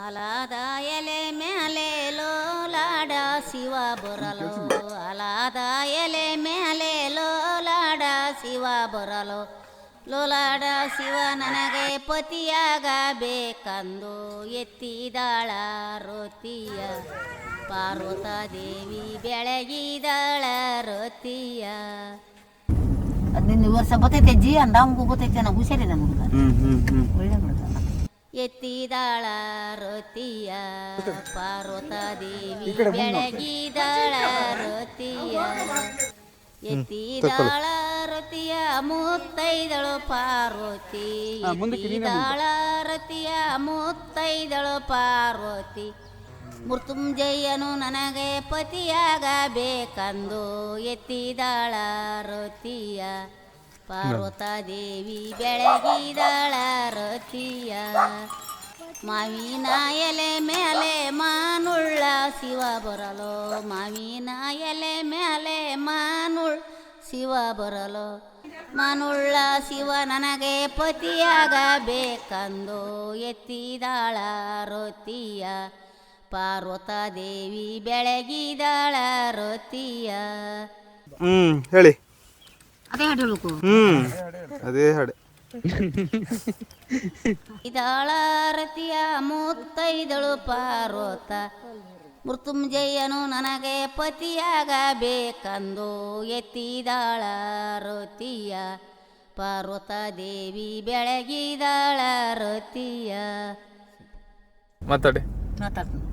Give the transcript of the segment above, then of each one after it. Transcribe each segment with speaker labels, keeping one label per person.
Speaker 1: ಅಲಾದ ಎಲೆ ಮೇಲೆ ಲೋಲಾಡ ಶಿವ ಬರಲು ಅಲಾದ ಎಲೆ ಮೇಲೆ ಲೋಲಾಡ ಶಿವ ಬರಲು ಲೋಲಾಡ ಶಿವ ನನಗೆ ಪತಿಯಾಗಬೇಕಂದು ಎತ್ತಿದಾಳ ರೋತಿಯ ಪಾರ್ವತ ದೇವಿ ಬೆಳಗಿದಾಳ ರೋತಿಯ.
Speaker 2: 15 ವರ್ಷ ಬರ್ತೈತೆ ಅಜ್ಜಿ ಅಂದಾಮಗೂ ಗೊತ್ತೈತೆ ನಾವು ಹುಷಾರಿಲ್ಲ ನಮ್ಗೆ ಒಳ್ಳೆ ಮಾಡ್ತಾನ.
Speaker 1: ಎತ್ತಿದಾಳ ರೋತಿಯ ಪಾರ್ವತ ದೇವಿ ಬೆಳಗಿದಾಳ ರೋತಿಯ ಎತ್ತಿದಾಳ ರತಿಯ ಮುತ್ತೈದಳು ಪಾರ್ವತಿ ಎತ್ತಿದಾಳ ರತಿಯ ಮುತ್ತೈದಳು ಪಾರ್ವತಿ ಮೃತ್ಯುಂಜಯನು ನನಗೆ ಪತಿಯಾಗಬೇಕಂದು ಎತ್ತಿದಾಳ ರೋತಿಯ ಪಾರ್ವತ ದೇವಿ ಬೆಳಗಿದಾಳ ರೋತಿಯ. ಮಾವಿನ ಎಲೆ ಮೇಲೆ ಮಾನುಳ್ಳ ಶಿವ ಬರಲು ಮಾವಿನ ಎಲೆ ಮೇಲೆ ಮಾನುಳ್ ಶಿವ ಬರಲು ಮಾನುಳ್ಳ ಶಿವ ನನಗೆ ಪತಿಯಾಗಬೇಕಂದು ಎತ್ತಿದಾಳ ರೋತಿಯ ಪಾರ್ವತ ದೇವಿ ಬೆಳಗಿದಾಳ ರೋತಿಯ.
Speaker 3: ಹೇಳಿ
Speaker 2: ಅದೇ ಹಾಡು ಹೇಳ್ಬೇಕು.
Speaker 3: ಅದೇ ಹಾಡು.
Speaker 1: ಇದಾಳ ರತಿಯ ಮುತ್ತೈದಳು ಪಾರ್ವತ ಮೃತ್ಯುಂಜಯನು ನನಗೆ ಪತಿಯಾಗಬೇಕಂದು ಎತ್ತಿದಾಳ ರೋತಿಯ ಪಾರ್ವತ ದೇವಿ ಬೆಳಗಿದಾಳ ರೋತಿಯ.
Speaker 3: ಮಾತಾಡಿ.
Speaker 2: ಮಾತಾಡ್ತೀನಿ.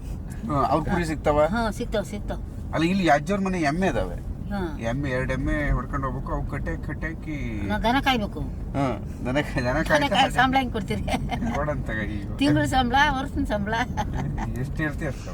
Speaker 4: ಅವ್ರ ಕುರಿ ಸಿಗ್ತಾವ?
Speaker 2: ಸಿಗ್ತಾವ.
Speaker 4: ಅಲ್ಲ ಇಲ್ಲಿ ಅಜ್ಜವ್ರ ಮನೆ ಎಮ್ಮೆ ಇದಾವೆ. ಎಮ್ಮೆ 2 ಎಮ್ಮೆ ಹೊಡ್ಕೊಂಡು ಹೋಗ್ಬೇಕು. ಅವು ಕಟ್ಟಾಕಿ
Speaker 2: ದನ ಕಾಯ್ಬೇಕು.
Speaker 4: ದನ
Speaker 2: ಸಂಬಳ ಹೆಂಗ್ ಕೊಡ್ತೀರಿ?
Speaker 4: ಕೊಡಂತ
Speaker 2: ತಿಂಗಳ ಸಂಬಳ ವರ್ಷದ ಸಂಬಳ
Speaker 4: ಎಷ್ಟು ಹೇಳ್ತೀವಿ ಅಷ್ಟು.